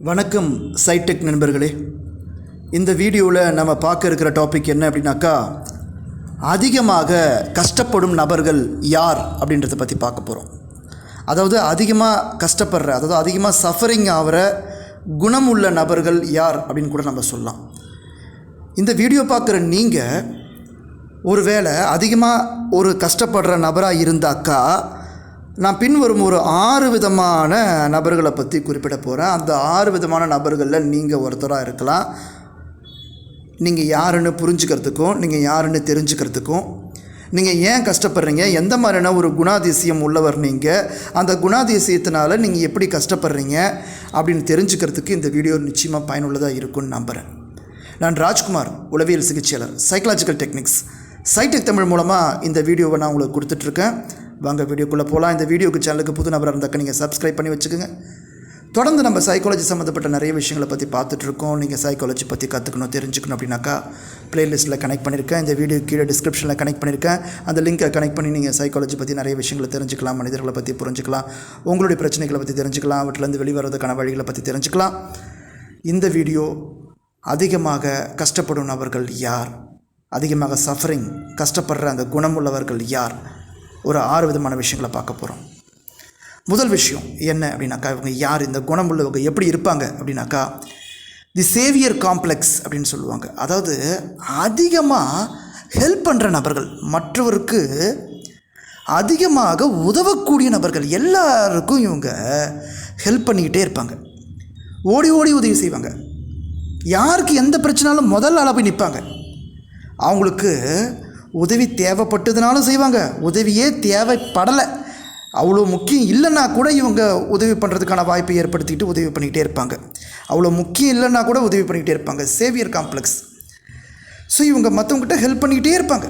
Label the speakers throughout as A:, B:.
A: வணக்கம் சைடெக் நண்பர்களே. இந்த வீடியோவில் நம்ம பார்க்க இருக்கிற டாபிக் என்ன அப்படின்னாக்கா, அதிகமாக கஷ்டப்படும் நபர்கள் யார் அப்படின்றத பற்றி பார்க்க போகிறோம். அதாவது அதிகமாக கஷ்டப்படுற, அதாவது அதிகமாக சஃபரிங் ஆகிற குணம் உள்ள நபர்கள் யார் அப்படின்னு கூட நம்ம சொல்லலாம். இந்த வீடியோ பார்க்குற நீங்கள் ஒருவேளை அதிகமாக ஒரு கஷ்டப்படுற நபராக இருந்தாக்கா, நான் பின்வரும் ஒரு 6 விதமான நபர்களை பற்றி குறிப்பிட போகிறேன். அந்த 6 விதமான நபர்களில் நீங்கள் ஒருத்தராக இருக்கலாம். நீங்கள் யாருன்னு புரிஞ்சுக்கிறதுக்கும், நீங்கள் யாருன்னு தெரிஞ்சுக்கிறதுக்கும், நீங்கள் ஏன் கஷ்டப்படுறீங்க, எந்த மாதிரியான ஒரு குணாதிசயம் உள்ளவர் நீங்கள், அந்த குணாதிசயத்தினால நீங்கள் எப்படி கஷ்டப்படுறீங்க அப்படின்னு தெரிஞ்சுக்கிறதுக்கு இந்த வீடியோ நிச்சயமாக பயனுள்ளதாக இருக்கும்னு நம்புகிறேன். நான் ராஜ்குமார், உளவியல் சிகிச்சையாளர், சைக்காலஜிக்கல் டெக்னிக்ஸ், சைடெக் தமிழ் மூலமாக இந்த வீடியோவை நான் உங்களுக்கு கொடுத்துட்ருக்கேன். வாங்க வீடியோக்குள்ளே போகலாம். இந்த வீடியோக்கு சேனலுக்கு புது நபராக இருந்தாக்க நீங்கள் சப்ஸ்கிரைப் பண்ணி வச்சுக்கோங்க. தொடர்ந்து நம்ம சைக்காலஜி சம்மந்தப்பட்ட நிறைய விஷயங்களை பற்றி பார்த்துட்ருக்கோம். நீங்கள் சைக்காலஜி பற்றி கற்றுக்கணும், தெரிஞ்சுக்கணும் அப்படின்னாக்கா ப்ளேலிஸ்ட்டில் கனெக்ட் பண்ணியிருக்கேன். இந்த வீடியோ கீழே டிஸ்கிரிப்ஷனில் கனெக்ட் பண்ணியிருக்கேன். அந்த லிங்கை கனெக்ட் பண்ணி நீங்கள் சைக்காலஜி பற்றி நிறைய விஷயங்களை தெரிஞ்சுக்கலாம், மனிதர்களை பற்றி புரிஞ்சுக்கலாம், உங்களுடைய பிரச்சனைகளை பற்றி தெரிஞ்சுக்கலாம், அவற்றிலேருந்து வெளிவரதுக்கான வழிகளை பற்றி தெரிஞ்சுக்கலாம். இந்த வீடியோ அதிகமாக கஷ்டப்படும் நபர்கள் யார், அதிகமாக சஃபரிங் கஷ்டப்படுற அந்த குணமுள்ளவர்கள் யார், ஒரு 6 விதமான விஷயங்களை பார்க்க போகிறோம். முதல் விஷயம் என்ன அப்படின்னாக்கா, இவங்க யார், இந்த குணமுள்ளவங்க எப்படி இருப்பாங்க அப்படின்னாக்கா, தி சேவியர் காம்ப்ளெக்ஸ் அப்படின்னு சொல்லுவாங்க. அதாவது அதிகமாக ஹெல்ப் பண்ணுற நபர்கள், மற்றவருக்கு அதிகமாக உதவக்கூடிய நபர்கள், எல்லாருக்கும் இவங்க ஹெல்ப் பண்ணிக்கிட்டே இருப்பாங்க. ஓடி ஓடி உதவி செய்வாங்க. யாருக்கு எந்த பிரச்சனாலும் முதல் ஆளாக போய் நிற்பாங்க. அவங்களுக்கு உதவி தேவைப்பட்டதுனாலும் செய்வாங்க, உதவியே தேவைப்படலை, அவ்வளோ முக்கியம் இல்லைன்னா கூட இவங்க உதவி பண்ணுறதுக்கான வாய்ப்பை ஏற்படுத்திக்கிட்டு உதவி பண்ணிக்கிட்டே இருப்பாங்க. அவ்வளோ முக்கியம் இல்லைன்னா கூட உதவி பண்ணிக்கிட்டே இருப்பாங்க. Xavier complex. ஸோ இவங்க மற்றவங்ககிட்ட ஹெல்ப் பண்ணிக்கிட்டே இருப்பாங்க.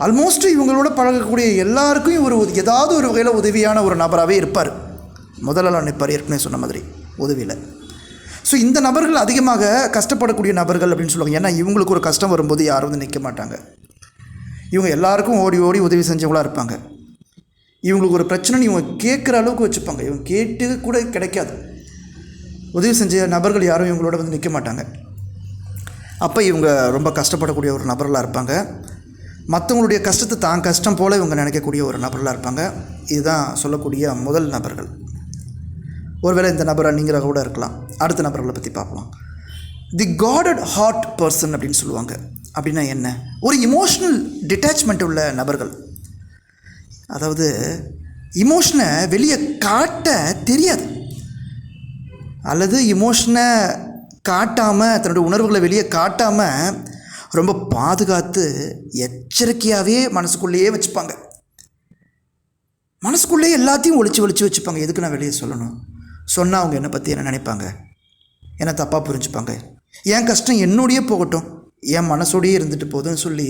A: ஆல்மோஸ்ட் இவங்களோட பழகக்கூடிய எல்லாருக்கும் இவர் ஏதாவது ஒரு வகையில் உதவியான ஒரு நபராகவே இருப்பார். முதலாளர் நிற்பார், ஏற்கனவே சொன்ன மாதிரி உதவியில். ஸோ இந்த நபர்கள் அதிகமாக கஷ்டப்படக்கூடிய நபர்கள் அப்படின்னு சொல்லுவாங்க. ஏன்னா இவங்களுக்கு ஒரு கஷ்டம் வரும்போது யாரும் வந்து நிற்க மாட்டாங்க. இவங்க எல்லாருக்கும் ஓடி ஓடி உதவி செஞ்சவங்களாக இருப்பாங்க. இவங்களுக்கு ஒரு பிரச்சனைன்னு இவங்க கேட்குற அளவுக்கு வச்சுப்பாங்க. இவங்க கேட்டு கூட கிடைக்காது. உதவி செஞ்ச நபர்கள் யாரும் இவங்களோட வந்து நிற்க மாட்டாங்க. அப்போ இவங்க ரொம்ப கஷ்டப்படக்கூடிய ஒரு நபர்களாக இருப்பாங்க. மற்றவங்களுடைய கஷ்டத்தை தான் கஷ்டம் போல் இவங்க நினைக்கக்கூடிய ஒரு நபர்களாக இருப்பாங்க. இதுதான் சொல்லக்கூடிய முதல் நபர்கள். ஒருவேளை இந்த நபரை நீங்களாக கூட இருக்கலாம். அடுத்த நபர்களை பற்றி பார்ப்போம். தி காடட் ஹார்ட் பர்சன் அப்படின்னு சொல்லுவாங்க. அப்படின்னா என்ன? ஒரு இமோஷ்னல் டிட்டாச்மெண்ட் உள்ள நபர்கள். அதாவது இமோஷனை வெளியே காட்ட தெரியாது, அல்லது இமோஷனை காட்டாமல், தன்னுடைய உணர்வுகளை வெளியே காட்டாமல் ரொம்ப பாதுகாத்து எச்சரிக்கையாகவே மனசுக்குள்ளேயே வச்சுப்பாங்க. மனசுக்குள்ளேயே எல்லாத்தையும் ஒழிச்சு வச்சுப்பாங்க. எதுக்கு நான் வெளியே சொல்லணும்? சொன்னால் அவங்க என்னை பற்றி என்ன நினைப்பாங்க, என்னை தப்பாக புரிஞ்சுப்பாங்க, என் கஷ்டம் என்னோடையே போகட்டும், என் மனசோடையே இருந்துட்டு போதுன்னு சொல்லி,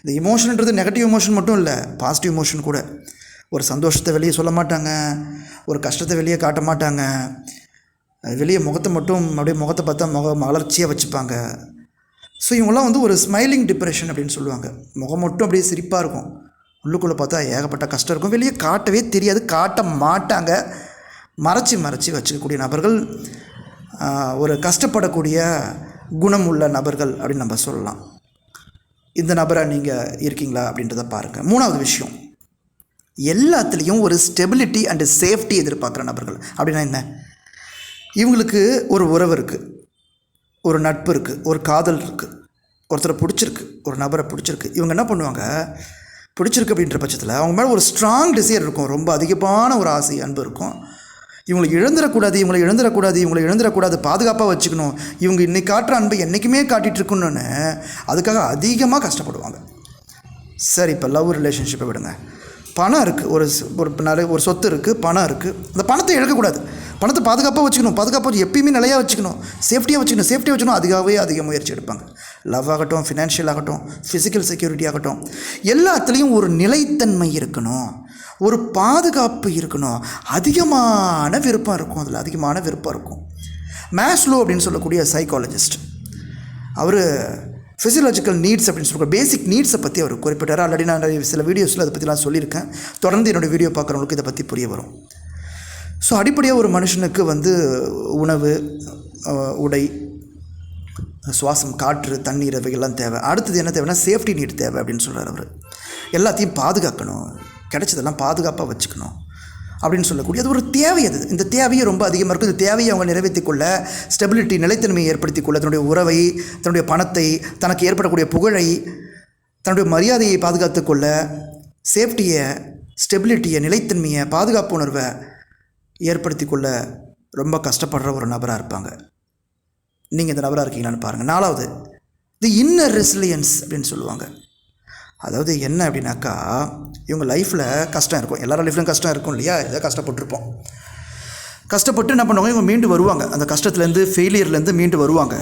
A: இந்த இமோஷன்ன்றது நெகட்டிவ் இமோஷன் மட்டும் இல்லை, பாசிட்டிவ் இமோஷன் கூட. ஒரு சந்தோஷத்தை வெளியே சொல்ல மாட்டாங்க, ஒரு கஷ்டத்தை வெளியே காட்ட மாட்டாங்க, வெளியே முகத்தை மட்டும் அப்படியே முகத்தை பார்த்தா மலர்ச்சியாக வச்சுப்பாங்க. ஸோ இவங்களாம் வந்து ஒரு ஸ்மைலிங் டிப்ரெஷன் அப்படின்னு சொல்லுவாங்க. முகம் மட்டும் அப்படியே சிரிப்பாக இருக்கும், உள்ளுக்குள்ளே பார்த்தா ஏகப்பட்ட கஷ்டம் இருக்கும். வெளியே காட்டவே தெரியாது, காட்ட மாட்டாங்க, மறைச்சி வச்சுக்கக்கூடிய நபர்கள் ஒரு கஷ்டப்படக்கூடிய குணம் உள்ள நபர்கள் அப்படின்னு நம்ம சொல்லலாம். இந்த நபரை நீங்கள் இருக்கீங்களா அப்படின்றத பாருங்கள். மூணாவது விஷயம், எல்லாத்துலேயும் ஒரு ஸ்டெபிலிட்டி அண்டு சேஃப்டி எதிர்பார்க்குற நபர்கள். அப்படின்னா என்ன? இவங்களுக்கு ஒரு உறவு இருக்குது, ஒரு நட்பு இருக்குது, ஒரு காதல் இருக்குது, ஒருத்தரை பிடிச்சிருக்கு, ஒரு நபரை பிடிச்சிருக்கு. இவங்க என்ன பண்ணுவாங்க, பிடிச்சிருக்கு அப்படின்ற பட்சத்தில் அவங்க மேலே ஒரு ஸ்ட்ராங் டிசைர் இருக்கும், ரொம்ப அதிகமான ஒரு ஆசை, அன்பு இருக்கும். இவங்களை இழந்துடக்கூடாது, பாதுகாப்பாக வச்சுக்கணும், இவங்க இன்றைக்கி காட்டுற அன்பை என்றைக்குமே காட்டிகிட்டு இருக்கணும்னு அதுக்காக அதிகமாக கஷ்டப்படுவாங்க. சரி, இப்போ லவ் ரிலேஷன்ஷிப்பை விடுங்க. பணம் இருக்குது, ஒரு சொத்து இருக்குது, பணம் இருக்குது, அந்த பணத்தை இழக்கக்கூடாது, பணத்தை பாதுகாப்பாக வச்சுக்கணும், எப்பயுமே நிலையாக வச்சுக்கணும், சேஃப்டியாக வச்சுக்கணும், அதுக்காகவே அதிக முயற்சி எடுப்பாங்க. லவ் ஆகட்டும், ஃபினான்ஷியல் ஆகட்டும், ஃபிசிக்கல் செக்யூரிட்டி ஆகட்டும், எல்லாத்துலேயும் ஒரு நிலைத்தன்மை இருக்கணும், ஒரு பாதுகாப்பு இருக்கணும், அதிகமான விருப்பம் இருக்கும். மேஸ்லோ அப்படின்னு சொல்லக்கூடிய சைக்காலஜிஸ்ட், அவர் ஃபிசியலாஜிக்கல் நீட்ஸ் அப்படின்னு சொல்கிற பேசிக் நீட்ஸை பற்றி அவர் குறிப்பிட்டார். ஆல்ரெடி நான் சில வீடியோஸில் அதை பற்றிலாம் சொல்லியிருக்கேன். தொடர்ந்து என்னுடைய வீடியோ பார்க்குறவங்களுக்கு இதை பற்றி புரிய வரும். ஸோ அடிப்படையாக ஒரு மனுஷனுக்கு வந்து உணவு, உடை, சுவாசம், காற்று, தண்ணீர் இவைகள்லாம் தேவை. அடுத்தது என்ன தேவைன்னா சேஃப்டி நீட் தேவை அப்படின்னு சொல்கிறார் அவர். எல்லாத்தையும் பாதுகாக்கணும், கிடைச்சதெல்லாம் பாதுகாப்பாக வச்சுக்கணும் அப்படின்னு சொல்லக்கூடிய அது ஒரு தேவை. அது இந்த தேவையை ரொம்ப அதிகமாக இருக்கும். இந்த தேவையை அவங்க நிறைவேற்றி கொள்ள, ஸ்டெபிலிட்டி, நிலைத்தன்மையை ஏற்படுத்தி கொள்ள, தன்னுடைய உறவை, தன்னுடைய பணத்தை, தனக்கு ஏற்படக்கூடிய புகழை, தன்னுடைய மரியாதையை பாதுகாத்து கொள்ள, சேஃப்டியை, ஸ்டெபிலிட்டியை, நிலைத்தன்மையை, பாதுகாப்பு உணர்வை ஏற்படுத்தி கொள்ள ரொம்ப கஷ்டப்படுற ஒரு நபராக இருப்பாங்க. நீங்கள் இந்த நபராக இருக்கீங்களான்னு பாருங்கள். 4வது தி இன்னர் ரெசிலியன்ஸ் அப்படின்னு சொல்லுவாங்க. அதாவது என்ன அப்படின்னாக்கா, இவங்க லைஃப்பில் கஷ்டம் இருக்கும், எல்லாரும் லைஃப்லையும் கஷ்டம் இருக்கும் இல்லையா, ஏதோ கஷ்டப்பட்டுருப்போம். கஷ்டப்பட்டு என்ன பண்ணுவாங்க, இவங்க மீண்டு வருவாங்க, அந்த கஷ்டத்துலேருந்து, ஃபெயிலியர்லேருந்து மீண்டு வருவாங்க.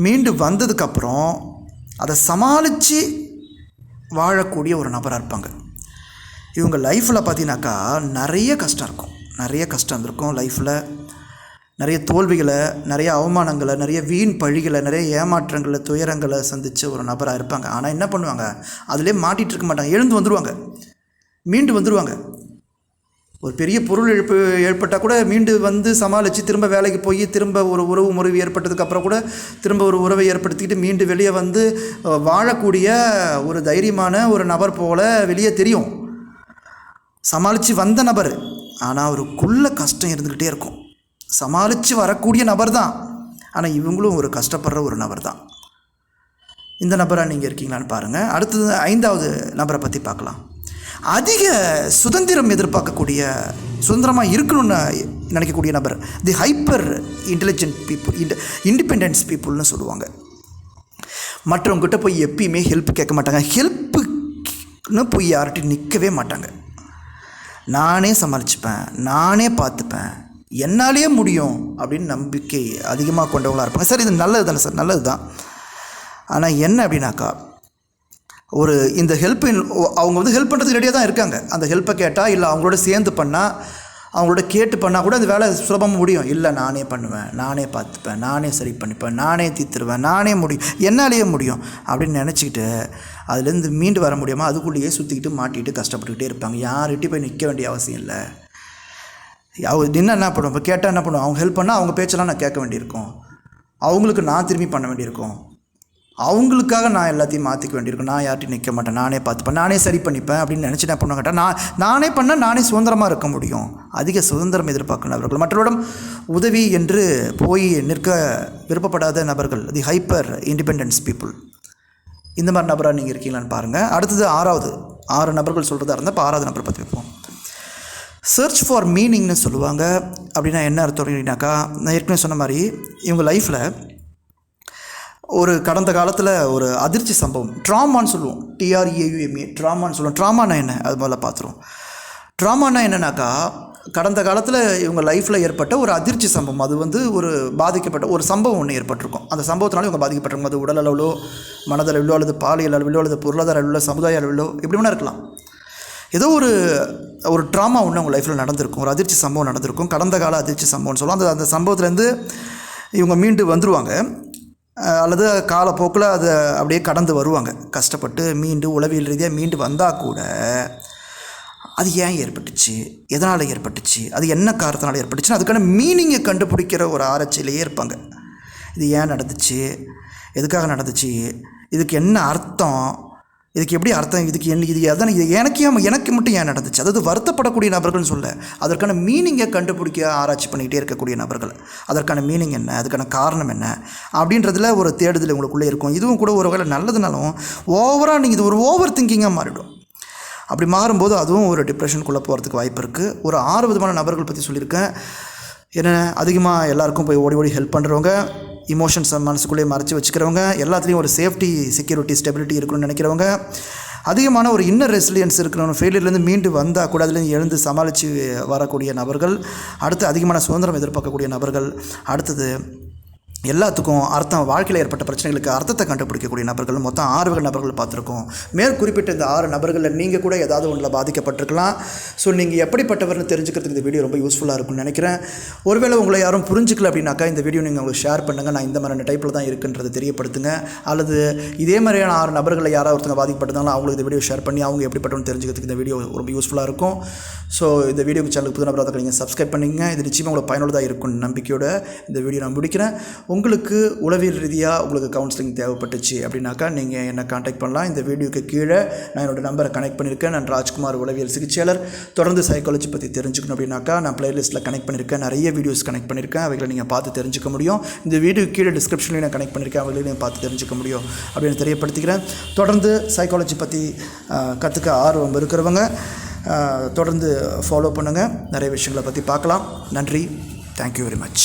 A: மீண்டு வந்ததுக்கப்புறம் அதை சமாளித்து வாழக்கூடிய ஒரு நபராக இருப்பாங்க. இவங்க லைஃப்பில் பார்த்தீங்கன்னாக்கா நிறைய கஷ்டம் இருக்கும், நிறைய கஷ்டம் இருக்கும் லைஃப்பில். நிறைய தோல்விகளை, நிறைய அவமானங்களை, நிறைய வீண் பழிகளை, நிறைய ஏமாற்றங்களை, துயரங்களை சந்தித்த ஒரு நபராக இருப்பாங்க. ஆனால் என்ன பண்ணுவாங்க, அதிலே மாட்டிகிட்டு இருக்க மாட்டாங்க, எழுந்து வந்துடுவாங்க, மீண்டு வந்துடுவாங்க. ஒரு பெரிய பொருள் ஏற்பட்டால் கூட மீண்டு வந்து சமாளித்து திரும்ப வேலைக்கு போய் திரும்ப ஒரு உறவு முறிவு ஏற்பட்டதுக்கப்புறம் கூட திரும்ப ஒரு உறவை ஏற்படுத்திக்கிட்டு மீண்டு வெளியே வந்து வாழக்கூடிய ஒரு தைரியமான ஒரு நபர் போல் வெளியே தெரியும், சமாளித்து வந்த நபர். ஆனால் அவருக்குள்ள கஷ்டம் இருந்துக்கிட்டே இருக்கும். சமாளித்து வரக்கூடிய நபர் தான், ஆனால் இவங்களும் ஒரு கஷ்டப்படுற ஒரு நபர் தான். இந்த நபராக நீங்கள் இருக்கீங்களான்னு பாருங்கள். அடுத்தது 5வது நபரை பற்றி பார்க்கலாம். அதிக சுதந்திரம் எதிர்பார்க்கக்கூடிய, சுதந்திரமாக இருக்கணும்னு நினைக்கக்கூடிய நபர், தி ஹைப்பர் இன்டெலிஜென்ட் பீப்புள், இண்டிபெண்டன்ஸ் பீப்புள்னு சொல்லுவாங்க. மற்றவங்ககிட்ட போய் எப்பயுமே ஹெல்ப் கேட்க மாட்டாங்க, ஹெல்ப்புன்னு போய் யார்கிட்டையும் நிற்கவே மாட்டாங்க. நானே சமாளிச்சுப்பேன், நானே பார்த்துப்பேன், என்னாலே முடியும் அப்படின்னு நம்பிக்கை அதிகமாக கொண்டவங்களாக இருப்பாங்க. சார் இது நல்லது தானே சார், நல்லது தான். ஆனால் என்ன அப்படின்னாக்கா, ஒரு இந்த அவங்க வந்து ஹெல்ப் பண்ணுறதுக்கு ரெடியாக தான் இருக்காங்க. அந்த ஹெல்ப்பை கேட்டால், இல்லை அவங்களோட சேர்ந்து பண்ணால், அவங்களோட கேட்டு பண்ணால் கூட அந்த வேலை சுலபமாக முடியும். இல்லை நானே பண்ணுவேன், நானே பார்த்துப்பேன், நானே சரி பண்ணிப்பேன், நானே தீர்த்துருவேன், நானே முடியும், என்னாலேயே முடியும் அப்படின்னு நினச்சிக்கிட்டு அதுலேருந்து மீண்டு வர முடியாமல் அதுக்குள்ளேயே சுற்றிக்கிட்டு மாட்டிக்கிட்டு கஷ்டப்பட்டுக்கிட்டே இருப்பாங்க. யார்கிட்டையும் போய் நிற்க வேண்டிய அவசியம் இல்லை. என்ன பண்ணுவோம், இப்போ கேட்டால் என்ன பண்ணுவோம், அவங்க ஹெல்ப் பண்ணால் அவங்க பேச்செல்லாம் நான் கேட்க வேண்டியிருக்கும், அவங்களுக்கு நான் திரும்பி பண்ண வேண்டியிருக்கும், அவங்களுக்காக நான் எல்லாத்தையும் மாற்றிக்க வேண்டியிருக்கும். நான் யார்ட்டையும் நிற்க மாட்டேன், நானே பார்த்துப்பேன், நானே சரி பண்ணிப்பேன் அப்படின்னு நினச்சி என்ன பண்ணுவாங்க கேட்டால், நானே பண்ணால் நானே சுதந்திரமாக இருக்க முடியும். அதிக சுதந்திரம் எதிர்பார்க்கும் நபர்கள், மற்றவரிடம் உதவி என்று போய் நிற்க விருப்பப்படாத நபர்கள், தி ஹைப்பர் இண்டிபெண்டன்ஸ் பீப்புள். இந்த மாதிரி நபராக நீங்கள் இருக்கீங்களான்னு பாருங்கள். அடுத்தது 6 நபர்கள் சொல்கிறதா இருந்தால் இப்போ 6வது நபரை பற்றி வைப்போம். சர்ச் ஃபார் மீனிங்னு சொல்லுவாங்க. அப்படின்னா என்ன அர்த்தம் அப்படின்னாக்கா, நான் ஏற்கனவே சொன்ன மாதிரி இவங்க லைஃப்பில் ஒரு கடந்த காலத்தில் ஒரு அதிர்ச்சி சம்பவம், ட்ராமான்னு சொல்லுவோம், TRAUMA, ட்ராமான்னு சொல்லுவோம். ட்ராமானா என்ன அது முதல்ல பார்த்துருவோம். ட்ராமானா என்னன்னாக்கா, கடந்த காலத்தில் இவங்க லைஃப்பில் ஏற்பட்ட ஒரு அதிர்ச்சி சம்பவம், அது வந்து ஒரு பாதிக்கப்பட்ட ஒரு சம்பவம் ஒன்று ஏற்பட்டிருக்கும். அந்த சம்பவத்தினால இவங்க பாதிக்கப்பட்டிருக்கும். அது உடல் அளவிலோ, மனதளவிலோ, அல்லது பாலியல் அளவிலோ, அல்லது பொருளாதார அளவிலோ, சமுதாய அளவிலோ, எப்படி வேணா இருக்கலாம். ஏதோ ஒரு ட்ராமா ஒன்று அவங்க லைஃப்பில் நடந்திருக்கும், ஒரு அதிர்ச்சி சம்பவம் நடந்திருக்கும், கடந்த கால அதிர்ச்சி சம்பவம்னு சொல்லுவோம். அந்த சம்பவத்துலேருந்து இவங்க மீண்டு வந்துடுவாங்க, அல்லது காலப்போக்கில் அதை அப்படியே கடந்து வருவாங்க. கஷ்டப்பட்டு மீண்டு உளவியல் ரீதியாக மீண்டு வந்தால் கூட அது ஏன் ஏற்பட்டுச்சு, எதனால் ஏற்பட்டுச்சு, அது என்ன காரணத்தினால ஏற்பட்டுச்சுன்னு அதுக்கான மீனிங்கை கண்டுபிடிக்கிற ஒரு ஆராய்ச்சியிலேயே இருப்பாங்க. இது ஏன் நடந்துச்சு, எதுக்காக நடந்துச்சு, இதுக்கு என்ன அர்த்தம், இதுக்கு எப்படி அர்த்தம், இது எனக்கு மட்டும் ஏன் நடந்துச்சு, அதாவது வருத்தப்படக்கூடிய நபர்கள்னு சொல்ல, அதற்கான மீனிங்கை கண்டுபிடிக்க ஆராய்ச்சி பண்ணிக்கிட்டே இருக்கக்கூடிய நபர்கள். அதற்கான மீனிங் என்ன, அதுக்கான காரணம் என்ன அப்படின்றதுல ஒரு தேடுதல் உங்களுக்குள்ளே இருக்கும். இதுவும் கூட ஒரு வேளை நல்லதுனாலும் ஓவராக நீங்கள் இது ஒரு ஓவர் திங்கிங்காக மாறிடும். அப்படி மாறும்போது அதுவும் ஒரு டிப்ரெஷனுக்குள்ளே போகிறதுக்கு வாய்ப்பு இருக்குது. ஒரு 6 விதமான நபர்கள் பற்றி சொல்லியிருக்கேன். என்ன, அதிகமாக எல்லாருக்கும் போய் ஓடி ஹெல்ப் பண்ணுறவங்க, இமோஷன்ஸ் மனசுக்குள்ளேயே மறைச்சி வச்சுக்கிறவங்க, எல்லாத்துலேயும் ஒரு சேஃப்டி, செக்யூரிட்டி, ஸ்டெபிலிட்டி இருக்கணும்னு நினைக்கிறவங்க, அதிகமான ஒரு இன்னர் ரெசிலியன்ஸ் இருக்கணும், ஃபெயிலியர்லேருந்து மீண்டு வந்தால் கூட அதுலேருந்து எழுந்து சமாளித்து வரக்கூடிய நபர்கள். அடுத்து அதிகமான சுதந்திரம் எதிர்பார்க்கக்கூடிய நபர்கள். அடுத்தது எல்லாத்துக்கும் அர்த்தம், வாழ்க்கையில் ஏற்பட்ட பிரச்சனைகளுக்கு அர்த்தத்தை கண்டுபிடிக்கக்கூடிய நபர்கள் மொத்தம் 6 வகை நபர்கள் பார்த்துருக்கோம். மேற்குறிப்பிட்ட இந்த 6 நபர்களில் நீங்கள் கூட ஏதாவது ஒன்றில் பாதிக்கப்பட்டிருக்கலாம். ஸோ நீங்கள் எப்படிப்பட்டவர்னு தெரிஞ்சுக்கிறதுக்கு இந்த வீடியோ ரொம்ப யூஸ்ஃபுல்லாக இருக்கும்னு நினைக்கிறேன். ஒருவேளை உங்களை யாரும் புரிஞ்சிக்கல அப்படின்னாக்கா இந்த வீடியோ நீங்கள் உங்களுக்கு ஷேர் பண்ணுங்கள். நான் இந்த மாதிரியான டைப்பில் தான் இருக்குன்றதை தெரியப்படுத்துங்க. அல்லது இதே மாதிரியான 6 நபர்களில் யாராவது ஒருத்தங்க பாதிக்கப்பட்டதாலும் அவங்களுக்கு இந்த வீடியோ ஷேர் பண்ணி அவங்க எப்படிப்பட்டவன்னு தெரிஞ்சுக்கிறதுக்கு இந்த வீடியோ ரொம்ப யூஸ்ஃபுல்லாக இருக்கும். ஸோ இந்த வீடியோக்கு சேனலுக்கு புது நபராக நீங்கள் சப்ஸ்கிரைப் பண்ணிங்க. இது நிச்சயமாக உங்களுக்கு பயனுள்ளதாக இருக்கும்னு நம்பிக்கையோட இந்த வீடியோ நான் முடிக்கிறேன். உங்களுக்கு உளவியல் ரீதியாக உங்களுக்கு கவுன்சிலிங் தேவைப்பட்டுச்சு அப்படின்னாக்கா நீங்கள் என்னை காண்டாக்ட் பண்ணலாம். இந்த வீடியோக்கு கீழே நான் என்னோடய நம்பரை கனெக்ட் பண்ணியிருக்கேன். நான் ராஜ்குமார் உளவியல் சிகிச்சையாளர். தொடர்ந்து சைக்காலஜி பற்றி தெரிஞ்சுக்கணும் அப்படின்னாக்கா நான் பிளேலிஸ்ட்டில் கனெக்ட் பண்ணியிருக்கேன். நிறைய வீடியோஸ் கனெக்ட் பண்ணியிருக்கேன். அவைகளை நீங்கள் பார்த்து தெரிஞ்சுக்க முடியும். இந்த வீடியோ கீழே டிஸ்கிரிப்ஷன்லையும் நான் கனெக்ட் பண்ணியிருக்கேன். அவைகளையும் நீங்கள் பார்த்து தெரிஞ்சுக்க முடியும் அப்படின்னு தெரியப்படுத்திக்கிறேன். தொடர்ந்து சைக்காலஜி பற்றி கற்றுக்க ஆர்வம் இருக்கிறவங்க தொடர்ந்து ஃபாலோ பண்ணுங்கள். நிறைய விஷயங்களை பற்றி பார்க்கலாம். நன்றி. Thank you very much.